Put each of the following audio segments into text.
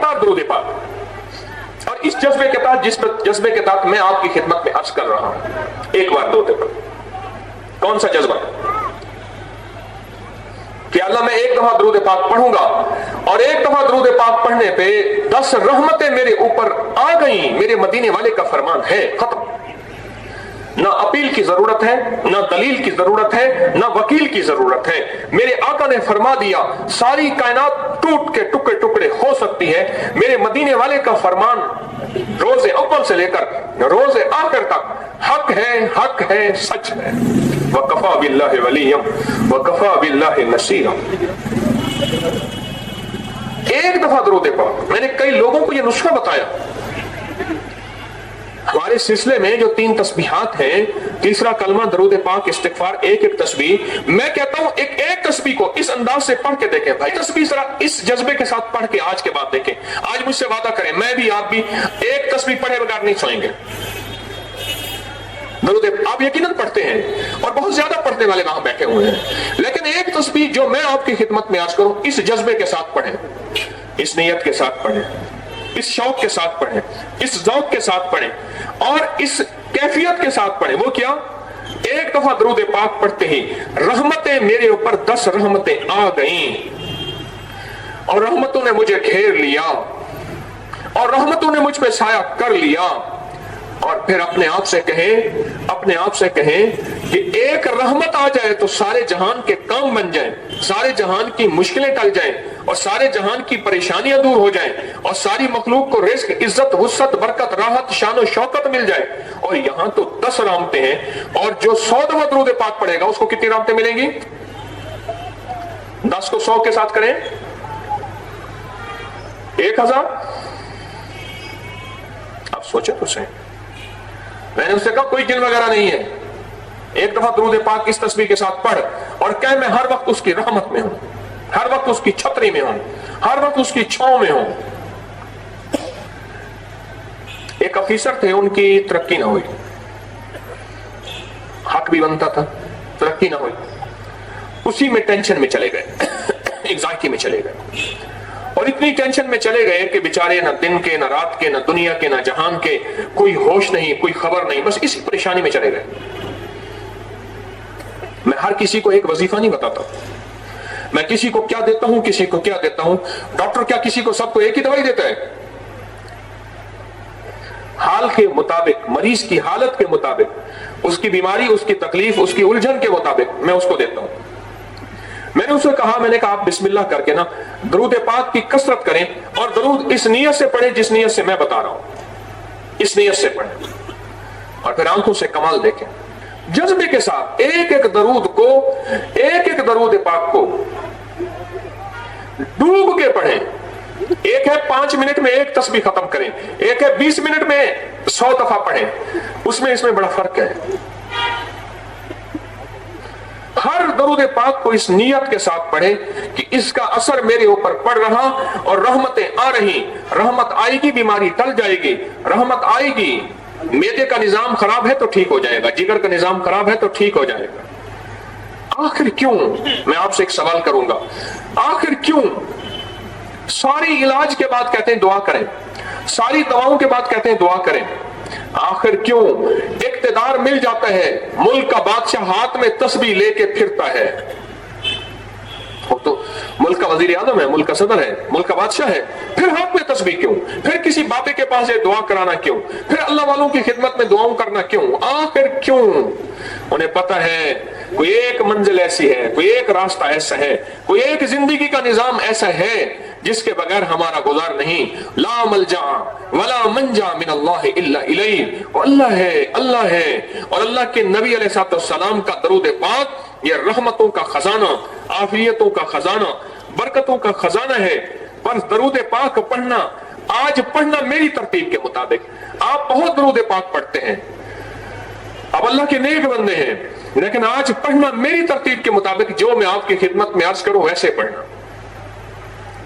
بار درود پاک، اور اس جذبے کے تحت جذبے کے تحت میں آپ کی خدمت میں عرض کر رہا ہوں، ایک بار درود پاک۔ کون سا جذبہ؟ کہ اللہ میں ایک دفعہ درود پاک پڑھوں گا، اور ایک دفعہ درود پاک پڑھنے پہ 10 رحمتیں میرے اوپر آ گئیں، میرے مدینے والے کا فرمان ہے، ختم۔ نہ اپیل کی ضرورت ہے، نہ دلیل کی ضرورت ہے، نہ وکیل کی ضرورت ہے۔ میرے آقا نے فرما دیا، ساری کائنات ٹوٹ کے ٹکڑے ٹکڑے ہو سکتی ہے، میرے مدینے والے کا فرمان روز اول سے لے کر روز آخر تک حق ہے، سچ ہے۔ وَكَفَى بِاللَّهِ وَلِيًّا وَكَفَى بِاللَّهِ نَصِيرًا۔ ایک دفعہ درود پاک، میں نے کئی لوگوں کو یہ نسخہ بتایا۔ ہمارے سلسلے میں جو 3 تسبیحات ہیں، تیسرا کلمہ، درود پاک، استغفار، ایک تسبیح، میں کہتا ہوں ایک تسبیح کو اس انداز سے پڑھ کے دیکھیں بھائی، تسبیح ذرا اس جذبے کے ساتھ پڑھ کے آج کے بعد دیکھیں۔ آج مجھ سے وعدہ کریں، میں بھی آپ بھی ایک تسبیح پڑھے بغیر نہیں سوئیں گے۔ درود آپ یقیناً پڑھتے ہیں اور بہت زیادہ پڑھنے والے وہاں بیٹھے ہوئے ہیں، لیکن ایک تسبیح جو میں آپ کی خدمت میں عرض کروں، اس جذبے کے ساتھ پڑھیں، اس نیت کے ساتھ پڑھیں، اس شوق کے ساتھ پڑھیں، اس ذوق کے ساتھ پڑھیں، اور اس کیفیت کے ساتھ پڑھیں۔ وہ کیا؟ ایک دفعہ درود پاک پڑھتے ہی رحمتیں میرے اوپر 10 رحمتیں آ گئیں، اور رحمتوں نے مجھے گھیر لیا، اور رحمتوں نے مجھ پہ سایہ کر لیا۔ اور پھر اپنے آپ سے کہیں کہ ایک رحمت آ جائے تو سارے جہان کے کام بن جائیں، سارے جہان کی مشکلیں ٹل جائیں، اور سارے جہان کی پریشانیاں دور ہو جائیں، اور ساری مخلوق کو رزق، عزت، وسعت، برکت، راحت، شان و شوکت مل جائے۔ اور یہاں تو 10 رحمتیں ہیں، اور جو 100 دفعہ درود پاک پڑھے گا اس کو کتنی رحمتیں ملیں گی؟ 10 کو 100 کے ساتھ کریں، 1000۔ آپ سوچیں تو صحیح۔ میں نے اس سے کہا کوئی جن وغیرہ نہیں ہے، ایک دفعہ درود پاک اس تسبیح کے ساتھ پڑھ، اور کہ میں ہر وقت اس کی رحمت میں ہوں، ہر وقت اس کی چھتری میں ہوں، ہر وقت اس کی چھاؤں میں ہوں۔ ایک افیسر تھے، ان کی ترقی نہ ہوئی، حق بھی بنتا تھا، ترقی نہ ہوئی، اسی میں ٹینشن میں چلے گئے، انگزائٹی میں چلے گئے، اور اتنی ٹینشن میں چلے گئے کہ بیچارے نہ دن کے، نہ رات کے، نہ دنیا کے، نہ جہان کے کوئی ہوش نہیں، کوئی خبر نہیں، بس اسی پریشانی میں چلے گئے۔ میں ہر کسی کو ایک وظیفہ نہیں بتاتا، میں کسی کو کیا دیتا ہوں، کسی کو کیا دیتا ہوں۔ ڈاکٹر کیا کسی کو سب کو ایک ہی دوائی دیتا ہے؟ حال کے مطابق، مریض کی حالت کے مطابق، اس کی بیماری، اس کی تکلیف، اس کی الجھن کے مطابق میں اس کو دیتا ہوں۔ میں نے اسے کہا، میں نے کہا آپ بسم اللہ کر کے نا درود پاک کی کثرت کریں، اور درود اس نیت سے پڑھیں جس نیت سے میں بتا رہا ہوں، اس نیت سے پڑھیں، اور پھر آنکھوں سے کمال دیکھیں، جذبے کے ساتھ ایک ایک درود پاک کو ڈوب کے پڑھیں۔ ایک ہے 5 منٹ میں ایک تسبیح ختم کریں، ایک ہے 20 منٹ میں 100 دفعہ پڑھیں، اس میں بڑا فرق ہے۔ ہر درود پاک کو اس نیت کے ساتھ پڑھیں کہ اس کا اثر میرے اوپر پڑ رہا، اور رحمتیں آ رہی، رحمت آئے گی، بیماری ٹل جائے گی، رحمت آئے گی، معدے کا نظام خراب ہے تو ٹھیک ہو جائے گا، جگر کا نظام خراب ہے تو ٹھیک ہو جائے گا۔ آخر کیوں؟ میں آپ سے ایک سوال کروں گا، آخر کیوں ساری علاج کے بعد کہتے ہیں دعا کریں، ساری دواؤں کے بعد کہتے ہیں دعا کریں؟ آخر کیوں اقتدار مل جاتا ہے، ملک کا بادشاہ ہاتھ میں تسبیح لے کے پھرتا ہے؟ وہ تو ملک کا وزیر اعظم ہے، ملک کا صدر ہے، ملک کا بادشاہ ہے، پھر ہاتھ میں تسبیح کیوں؟ پھر کسی بابے کے پاس یہ دعا کرانا کیوں؟ پھر اللہ والوں کی خدمت میں دعاؤں کرنا کیوں؟ آخر کیوں؟ انہیں پتا ہے کوئی ایک منزل ایسی ہے، کوئی ایک راستہ ایسا ہے، کوئی ایک زندگی کا نظام ایسا ہے جس کے بغیر ہمارا گزار نہیں۔ لا ملجا ولا منجا من اللہ الا الیہ، اللہ ہے، اور اللہ کے نبی علیہ السلام کا درود پاک یہ رحمتوں کا خزانہ، عافیتوں کا خزانہ، برکتوں کا خزانہ ہے۔ پر درود پاک پڑھنا، آج پڑھنا میری ترتیب کے مطابق، آپ بہت درود پاک پڑھتے ہیں، اب اللہ کے نیک بندے ہیں، لیکن آج پڑھنا میری ترتیب کے مطابق، جو میں آپ کی خدمت میں عرض کروں ویسے پڑھنا۔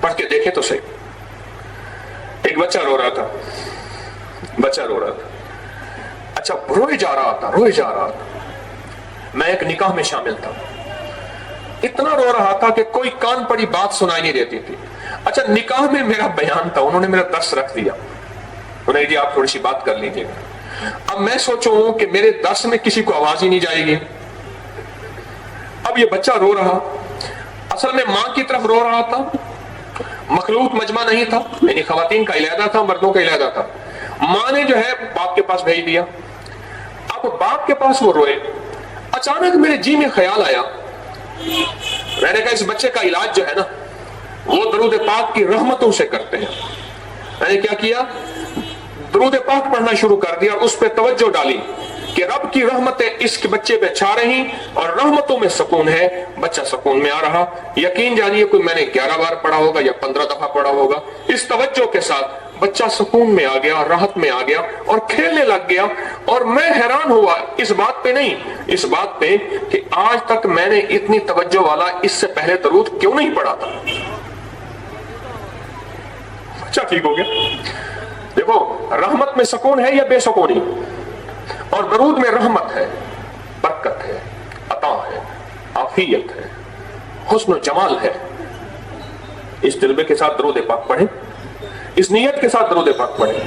پڑھ کے دیکھیں تو صحیح۔ ایک بچہ رو رہا تھا، اچھا روئے جا رہا تھا، میں ایک نکاح میں شامل تھا، اتنا رو رہا تھا کہ کوئی کان پڑی بات سنائی نہیں دیتی تھی، اچھا نکاح میں میرا بیان تھا, انہوں نے میرا درس رکھ دیا, انہوں نے جی آپ تھوڑی سی بات کر لیجیے. اب میں سوچوں کہ میرے درس میں کسی کو آواز ہی نہیں جائے گی. اب یہ بچہ رو رہا, اصل میں ماں کی طرف رو رہا تھا, مخلوط مجمع نہیں تھا, یعنی خواتین کا علیحدہ تھا, مردوں کا علیحدہ تھا. ماں نے جو ہے باپ کے پاس بھیج دیا. اب باپ کے پاس وہ روئے. اچانک میرے جی میں خیال آیا, میں نے کہا اس بچے کا علاج جو ہے نا وہ درود پاک کی رحمتوں سے کرتے ہیں. میں نے کیا کیا, درود پاک پڑھنا شروع کر دیا اور اس پہ توجہ ڈالی کہ رب کی رحمتیں اس کے بچے پہ چھا رہی اور رحمتوں میں سکون ہے, بچہ سکون میں آ رہا. یقین جانیے کوئی میں نے 11 بار پڑھا ہوگا یا 15 دفعہ پڑھا ہوگا. اس توجہ کے ساتھ بچہ سکون میں آ گیا, راحت میں آ گیا اور کھیلنے لگ گیا. اور میں حیران ہوا اس بات پہ نہیں, اس بات پہ کہ آج تک میں نے اتنی توجہ والا اس سے پہلے درود کیوں نہیں پڑھا تھا. بچہ ٹھیک ہو گیا. دیکھو رحمت میں سکون ہے یا بے سکونی, اور درود میں رحمت ہے, برکت ہے, عطا ہے, عافیت ہے, حسن و جمال ہے. اس جذبے کے ساتھ درود پاک پڑھیں, اس نیت کے ساتھ درود پاک پڑھیں.